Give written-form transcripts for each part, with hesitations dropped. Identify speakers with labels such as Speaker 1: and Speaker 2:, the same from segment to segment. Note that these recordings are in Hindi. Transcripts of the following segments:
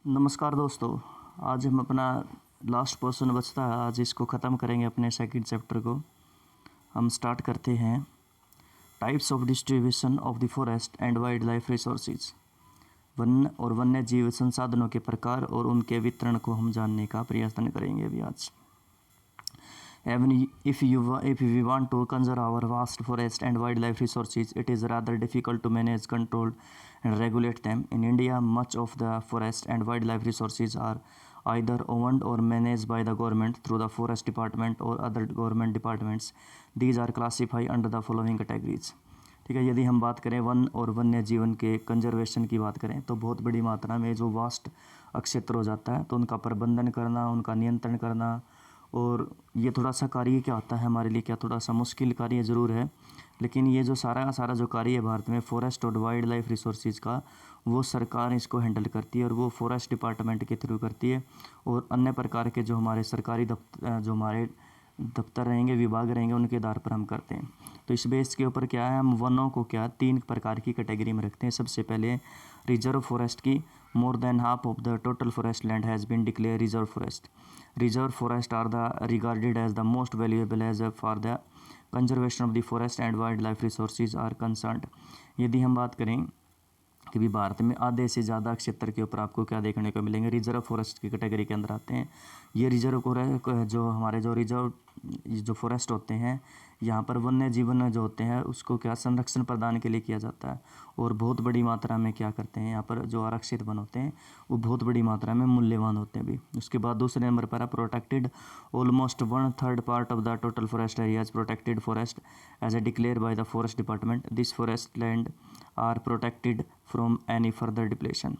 Speaker 1: नमस्कार दोस्तों। आज हम अपना लास्ट पोर्शन बचता है, आज इसको ख़त्म करेंगे अपने सेकंड चैप्टर को। हम स्टार्ट करते हैं। Types of distribution of the forest and wild life resources. One और वन्य जीव संसाधनों के प्रकार और उनके वितरण को हम जानने का प्रयत्न करेंगे अभी आज। If we want to conserve our vast forest and wildlife resources, it is rather difficult to manage, control, and regulate them. In India, much of the forest and wildlife resources are either owned or managed by the government through the forest department or other government departments. These are classified under the following categories. ठीक है, यदि हम बात करें वन और वन्य जीवन के कंजर्वेशन की बात करें तो बहुत बड़ी मात्रा में जो वास्ट क्षेत्र हो जाता है तो उनका प्रबंधन करना, उनका नियंत्रण करना, और ये थोड़ा सा कार्य क्या होता है हमारे लिए, क्या थोड़ा सा मुश्किल कार्य ज़रूर है, लेकिन ये जो सारा का सारा जो कार्य है भारत में फॉरेस्ट और वाइल्ड लाइफ रिसोर्सेज का, वो सरकार इसको हैंडल करती है और वो फॉरेस्ट डिपार्टमेंट के थ्रू करती है। और अन्य प्रकार के जो हमारे सरकारी जो हमारे दफ्तर रहेंगे, विभाग रहेंगे, उनके आधार पर हम करते हैं। तो इस बेस के ऊपर क्या है, हम वनों को क्या 3 प्रकार की कैटेगरी में रखते हैं। सबसे पहले रिजर्व फॉरेस्ट की। More than half of the total forest land has been declare reserve forest. Reserve forests are regarded as the most valuable as far the conservation of the forest and wildlife resources are concerned। यदि हम बात करें कि भी भारत में आधे से ज़्यादा क्षेत्र के ऊपर आपको क्या देखने को मिलेंगे, रिजर्व फॉरेस्ट की कैटेगरी के अंदर आते हैं। ये रिजर्व जो हमारे जो रिजर्व जो फॉरेस्ट होते हैं, यहाँ पर वन्य जीवन जो होते हैं उसको क्या संरक्षण प्रदान के लिए किया जाता है और बहुत बड़ी मात्रा में क्या करते हैं, यहाँ पर जो आरक्षित वन होते हैं वो बहुत बड़ी मात्रा में मूल्यवान होते हैं भी। उसके बाद दूसरे नंबर पर है protected. Almost 1/3 part of the total forest area is protected forest as a declare by the forest department. This forest land are protected from any further depletion.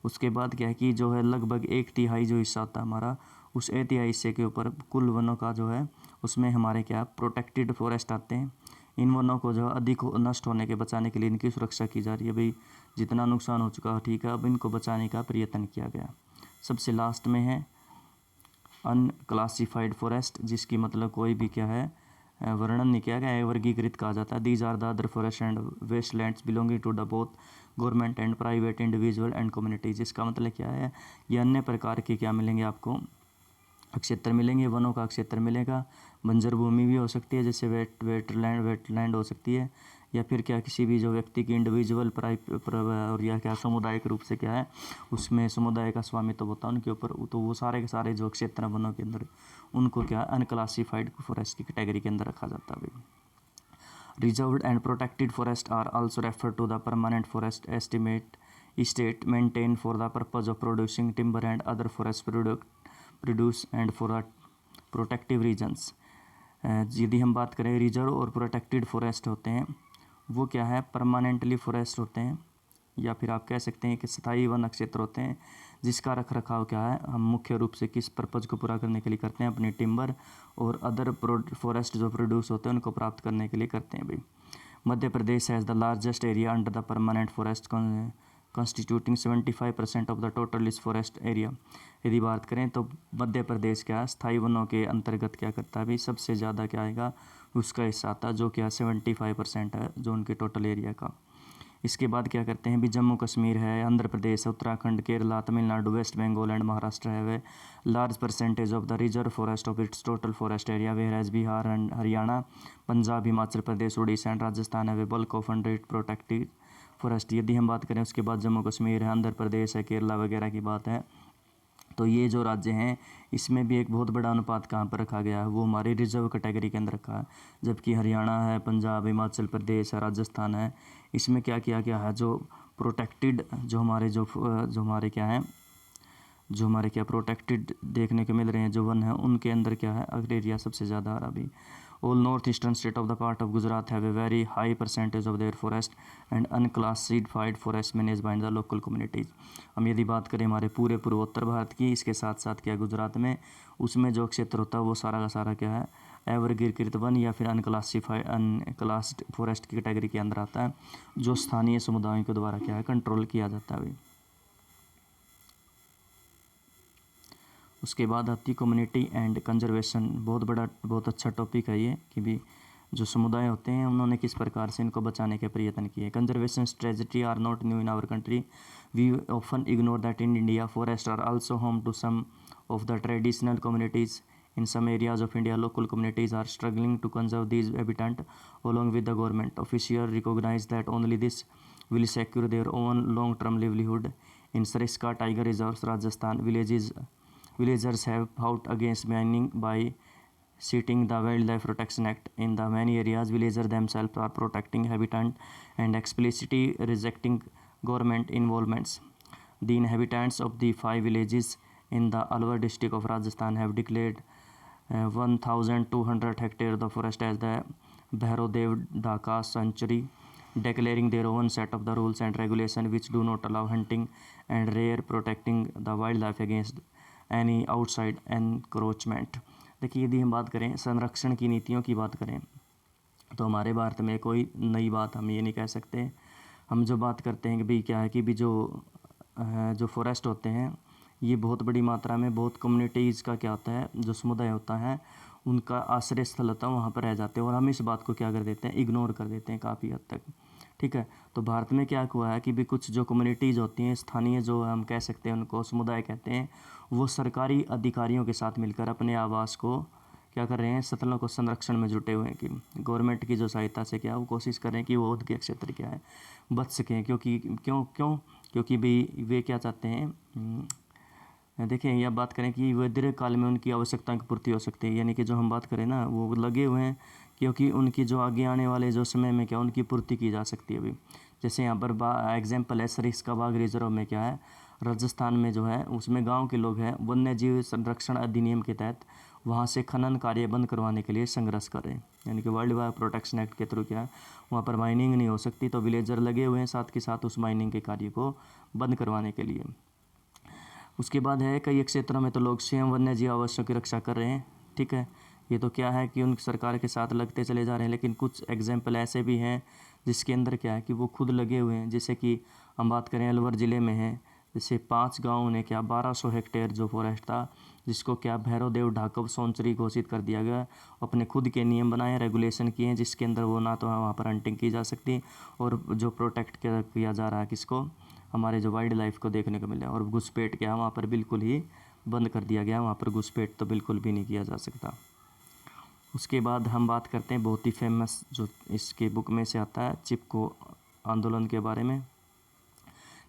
Speaker 1: उसके बाद क्या है कि जो है लगभग 1/3 जो हिस्सा होता है हमारा, उस 1/3 हिस्से के ऊपर कुल वनों का जो है उसमें हमारे क्या प्रोटेक्टेड फॉरेस्ट आते हैं। इन वनों को जो अधिक नष्ट होने के बचाने के लिए इनकी सुरक्षा की जा रही है भाई। जितना नुकसान हो चुका है ठीक है, अब इनको बचाने का प्रयत्न किया गया। सबसे लास्ट में है अनक्लासिफाइड फॉरेस्ट, जिसकी मतलब कोई भी क्या है वर्णन नहीं किया गया है, वर्गीकृत कहा जाता है। These are the other forest and waste lands belonging to the both government and private individual and communities. इसका मतलब क्या है, ये अन्य प्रकार के क्या मिलेंगे आपको क्षेत्र मिलेंगे, वनों का क्षेत्र मिलेगा। बंजर भूमि भी हो सकती है, जैसे वेटलैंड हो सकती है, या फिर क्या किसी भी जो व्यक्ति की इंडिविजुअल और या क्या सामुदायिक रूप से क्या है उसमें समुदाय का स्वामित्व होता है उनके ऊपर, तो वो सारे के सारे जो क्षेत्र हैं वनों के अंदर उनको क्या अनक्लासिफाइड फॉरेस्ट की कैटेगरी के अंदर रखा जाता है भाई। Reserved and protected forest are also refer to the permanent forest estate maintained for the purpose of producing timber and other forest produce and for protective regions। यदि हम बात करें रिजर्व और प्रोटेक्टेड फॉरेस्ट होते हैं वो क्या है परमानेंटली फॉरेस्ट होते हैं, या फिर आप कह सकते हैं कि स्थायी वन क्षेत्र होते हैं जिसका रख रखाव क्या है हम मुख्य रूप से किस पर्पज़ को पूरा करने के लिए करते हैं, अपने टिम्बर और अदर फॉरेस्ट जो प्रोड्यूस होते हैं उनको प्राप्त करने के लिए करते हैं भाई। Madhya Pradesh has the largest area under the permanent forest constituting 75% of the total इस फॉरेस्ट एरिया। यदि बात करें तो मध्य प्रदेश क्या स्थायी वनों के अंतर्गत क्या करता है भाई, सबसे ज़्यादा क्या आएगा उसका हिस्सा आता है जो क्या 75% है जो उनके टोटल एरिया का। इसके बाद क्या करते हैं भी जम्मू कश्मीर है, आंध्र प्रदेश, उत्तराखंड, केरला, तमिलनाडु, वेस्ट बंगाल एंड महाराष्ट्र है they large percentage of the reserve forest of its total forest area. Whereas Bihar and Haryana, Punjab, Himachal Pradesh, Orissa and Rajasthan है they bulk of under protected forest. यदि हम बात करें उसके बाद जम्मू कश्मीर है, आंध्र प्रदेश है, केरला वगैरह की बात है, तो ये जो राज्य हैं इसमें भी एक बहुत बड़ा अनुपात कहाँ पर रखा गया है वो हमारी रिजर्व कैटेगरी के अंदर रखा है। जबकि हरियाणा है, पंजाब, हिमाचल प्रदेश है, राजस्थान है, इसमें क्या किया गया है जो प्रोटेक्टेड जो हमारे क्या हैं जो हमारे क्या प्रोटेक्टेड देखने को मिल रहे हैं जो वन है उनके अंदर क्या है अगर एरिया सबसे ज़्यादा आ रहा भी। All north eastern state of the part of Gujarat have a very high percentage of their forest and unclassified forest manage by the local communities. हम यदि बात करें हमारे पूरे पूर्वोत्तर भारत की, इसके साथ साथ क्या गुजरात में उसमें जो क्षेत्र होता है वो सारा का सारा क्या है एवरग्रीकृत वन या फिर अनक्लास्ड फॉरेस्ट की कैटेगरी के अंदर आता है जो स्थानीय समुदायों के द्वारा क्या है कंट्रोल किया जाता है। उसके बाद आती कम्युनिटी एंड कंजर्वेशन, बहुत अच्छा टॉपिक है ये कि भी जो समुदाय होते हैं उन्होंने किस प्रकार से इनको बचाने के प्रयत्न किए। Conservation strategy are not new in our country, we often ignore that in India forest are also home to some of the traditional communities. In some areas of India, local communities are struggling to conserve these habitat along with the government. Officials recognize that only this will secure their own long-term livelihood. In Sariska Tiger Reserves, Rajasthan, villagers have fought against mining by citing the Wildlife Protection Act. In the many areas, villagers themselves are protecting habitat and explicitly rejecting government involvements. The inhabitants of the 5 villages in the Alwar district of Rajasthan have declared 1,200 hectares of the forest as the Bhairodev Dhaka sanctuary, declaring their own set of the rules and regulations which do not allow hunting and rare, protecting the wildlife against any outside encroachment. देखिए यदि हम बात करें संरक्षण की नीतियों की बात करें तो हमारे भारत में कोई नई बात हम ये नहीं कह सकते। हम जो बात करते हैं कि भाई क्या है कि भी जो फॉरेस्ट होते हैं ये बहुत बड़ी मात्रा में बहुत कम्युनिटीज़ का क्या होता है, जो समुदाय होता है उनका आश्रय स्थल होता है, वहाँ पर रह जाते हैं और हम इस बात को क्या कर देते हैं, इग्नोर कर देते हैं काफ़ी हद तक। ठीक है, तो भारत में क्या हुआ है कि भी कुछ जो कम्युनिटीज़ होती हैं, स्थानीय जो हम कह सकते हैं उनको समुदाय कहते हैं, वो सरकारी अधिकारियों के साथ मिलकर अपने आवास को क्या कर रहे हैं, स्थलों को संरक्षण में जुटे हुए हैं कि गवर्नमेंट की जो सहायता से क्या वो कोशिश कर रहे हैं कि वो उनके क्षेत्र क्या है बच सकें। क्योंकि भाई वे क्या चाहते हैं, देखें यह बात करें कि वह दीर्घ काल में उनकी आवश्यकताओं की पूर्ति हो सकती है, यानी कि जो हम बात करें ना वो लगे हुए हैं क्योंकि उनकी जो आगे आने वाले जो समय में क्या उनकी पूर्ति की जा सकती है। अभी जैसे यहाँ पर एग्जाम्पल है सरिस्का बाघ रिजर्व में क्या है, राजस्थान में जो है उसमें गांव के लोग हैं वन्य जीव संरक्षण अधिनियम के तहत वहाँ से खनन कार्य बंद करवाने के लिए संघर्ष कर रहे हैं, यानी कि वाइल्ड लाइफ प्रोटेक्शन एक्ट के थ्रू क्या है वहाँ पर माइनिंग नहीं हो सकती, तो विलेजर लगे हुए हैं साथ के साथ उस माइनिंग के कार्य को बंद करवाने के लिए। उसके बाद है कई क्षेत्रों में तो लोग स्वयं वन्य जीव आवासों की रक्षा कर रहे हैं। ठीक है, ये तो क्या है कि उन सरकार के साथ लगते चले जा रहे हैं, लेकिन कुछ एग्जाम्पल ऐसे भी हैं जिसके अंदर क्या है कि वो खुद लगे हुए हैं। जैसे कि हम बात करें अलवर ज़िले में है, जैसे 5 गाँव ने क्या 1200 हेक्टेयर जो फॉरेस्ट था जिसको क्या भैरवदेव ढाकव सॉन्चुरी घोषित कर दिया गया, अपने खुद के नियम बनाए, रेगुलेशन किए हैं जिसके अंदर वो ना तो वहाँ पर हंटिंग की जा सकती और जो प्रोटेक्ट किया जा रहा है किसको, हमारे जो वाइल्ड लाइफ को देखने को मिला। और घुसपैठ क्या वहाँ पर बिल्कुल ही बंद कर दिया गया, वहाँ पर घुसपैठ तो बिल्कुल भी नहीं किया जा सकता। उसके बाद हम बात करते हैं बहुत ही फेमस जो इसके बुक में से आता है चिपको आंदोलन के बारे में।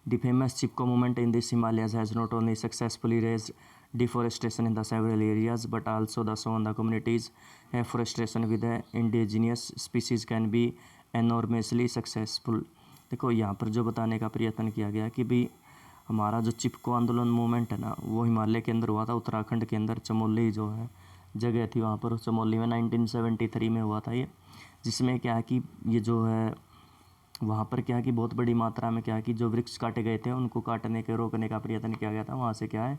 Speaker 1: The famous Chipko movement in this Himalayas has not only successfully raised deforestation in the several areas but also the shown the communities afforestation with the indigenous species can be enormously successful। देखो यहाँ पर जो बताने का प्रयत्न किया गया कि भाई हमारा जो चिपको आंदोलन मूवमेंट है ना वो हिमालय के अंदर हुआ था, उत्तराखंड के अंदर चमोली जो है जगह थी वहाँ पर चमोली में 1973 में हुआ था ये, जिसमें क्या है कि ये जो है वहाँ पर क्या है कि बहुत बड़ी मात्रा में क्या है कि जो वृक्ष काटे गए थे उनको काटने के रोकने का प्रयत्न किया गया था। वहाँ से क्या है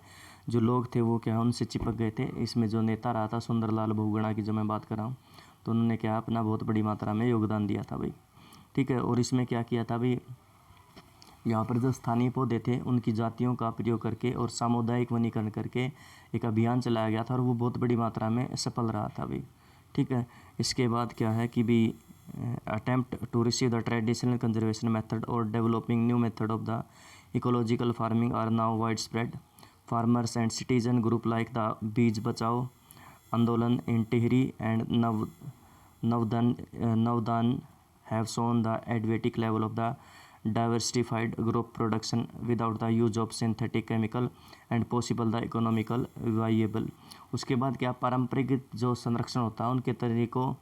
Speaker 1: जो लोग थे वो क्या है उनसे चिपक गए थे। इसमें जो नेता रहा था सुंदरलाल बहुगुणा की जो मैं बात कर रहा हूँ, तो उन्होंने क्या अपना बहुत बड़ी मात्रा में योगदान दिया था भाई। ठीक है, और इसमें क्या किया था भाई, यहाँ पर जो स्थानीय पौधे थे उनकी जातियों का प्रयोग करके और सामुदायिक वनीकरण करके एक अभियान चलाया गया था और वो बहुत बड़ी मात्रा में सफल रहा था भाई। ठीक है, इसके बाद क्या है कि भी attempt to receive the traditional conservation method or developing new method of the ecological farming are now widespread. Farmers and citizen group like the Beej Bachao Andolan in Tehri and Navdan have shown the adequate level of the diversified crop production without the use of synthetic chemical and possible the economical viable। उसके बाद क्या पारंपरिक जो संरक्षण होता है उनके तरीकों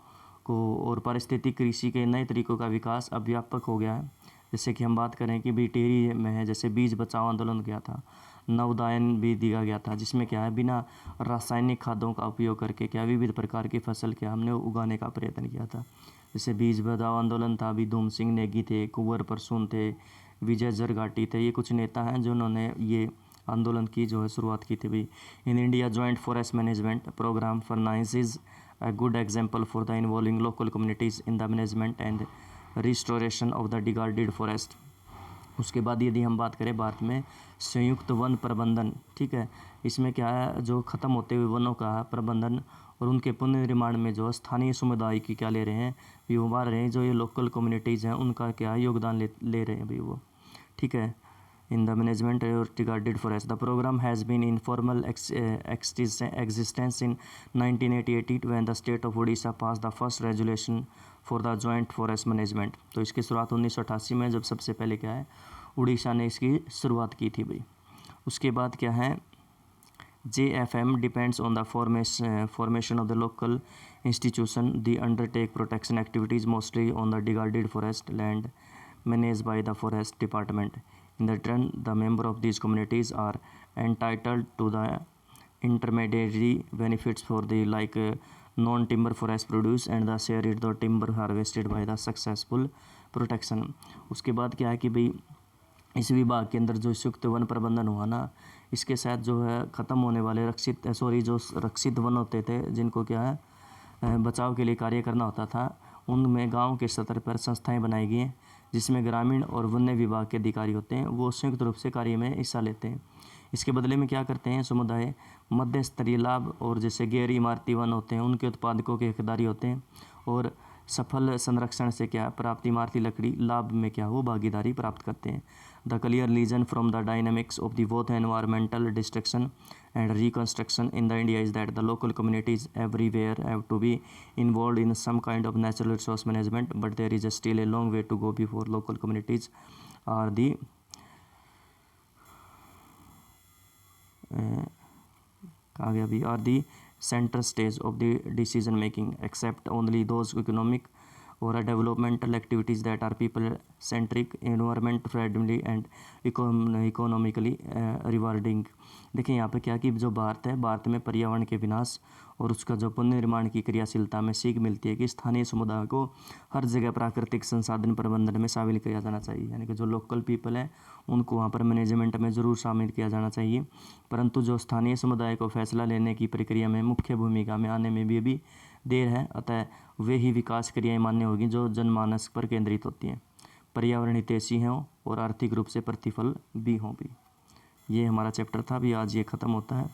Speaker 1: को और पारिस्थितिक कृषि के नए तरीकों का विकास अब व्यापक हो गया है। जैसे कि हम बात करें कि भी टेहरी में है, जैसे बीज बचाओ आंदोलन किया था, नवोदायन भी दिया गया था जिसमें क्या है बिना रासायनिक खादों का उपयोग करके क्या विविध प्रकार की फसल क्या हमने उगाने का प्रयत्न किया था। जैसे बीज बचाओ आंदोलन था, अभी धूम सिंह नेगी थे, कुंवर परसून थे, विजय जरघाटी थे, ये कुछ नेता हैं जिन्होंने ये आंदोलन की जो है शुरुआत की थी भाई। In India joint forest management programme for nice is a good example for the involving local communities in the management and restoration of the degraded forest। उसके बाद यदि हम बात करें भारत में संयुक्त वन प्रबंधन, ठीक है, इसमें क्या है, जो ख़त्म होते हुए वनों का प्रबंधन और उनके पुनर्निर्माण में जो स्थानीय समुदाय की क्या ले रहे हैं, भी उभार रहे हैं, जो ये लोकल कम्युनिटीज़ हैं उनका क्या योगदान ले रहे हैं भाई वो, ठीक है। In the management regarded forest, the program has been in formal existence in 1988 when the state of Odisha passed the first resolution for the joint forest management। तो इसकी शुरुआत 1988 में जब सबसे पहले क्या है उड़ीसा ने इसकी शुरुआत की थी भाई। उसके बाद क्या है, JFM depends on the formation of the local institution. The undertake protection activities mostly on the degraded forest land managed by the forest department. In the turn, the member of these communities are entitled to the intermediary benefits for the non-timber forest produce and the shared the timber harvested by the successful protection। उसके बाद क्या है कि भाई इस विभाग के अंदर जो संयुक्त वन प्रबंधन हुआ ना, इसके साथ जो है ख़त्म होने वाले जो रक्षित वन होते थे, जिनको क्या है बचाव के लिए कार्य करना होता था, उनमें गांव के स्तर पर संस्थाएं बनाई गई हैं जिसमें ग्रामीण और वन्य विभाग के अधिकारी होते हैं, वो संयुक्त रूप से कार्य में हिस्सा लेते हैं। इसके बदले में क्या करते हैं, समुदाय मध्य स्तरीय लाभ और जैसे गैर इमारती वन होते हैं उनके उत्पादकों के हिस्सेदारी होते हैं, और सफल संरक्षण से क्या प्राप्त इमारती लकड़ी लाभ में क्या वो भागीदारी प्राप्त करते हैं। The clear reason from the dynamics of the both environmental destruction and reconstruction in the India is that the local communities everywhere have to be involved in some kind of natural resource management, but there is still a long way to go before local communities are the are the center stage of the decision making, except only those economic or developmental activities that are people centric, environment friendly and economically rewarding। देखिए यहाँ पे क्या कि जो भारत में पर्यावरण के विनाश और उसका जो पुनर्निर्माण की क्रियाशीलता में सीख मिलती है कि स्थानीय समुदाय को हर जगह प्राकृतिक संसाधन प्रबंधन में शामिल किया जाना चाहिए, यानी कि जो लोकल पीपल है उनको वहाँ पर मैनेजमेंट में ज़रूर शामिल किया जाना चाहिए, परंतु जो स्थानीय समुदाय को फैसला लेने की प्रक्रिया में मुख्य भूमिका में आने में भी अभी देर है, अतः वे ही विकास क्रियाएँ मान्य होगी जो जनमानस पर केंद्रित होती हैं, पर्यावरण हितैषी हों और आर्थिक रूप से प्रतिफल भी हों भी। ये हमारा चैप्टर था, अभी आज ये ख़त्म होता है।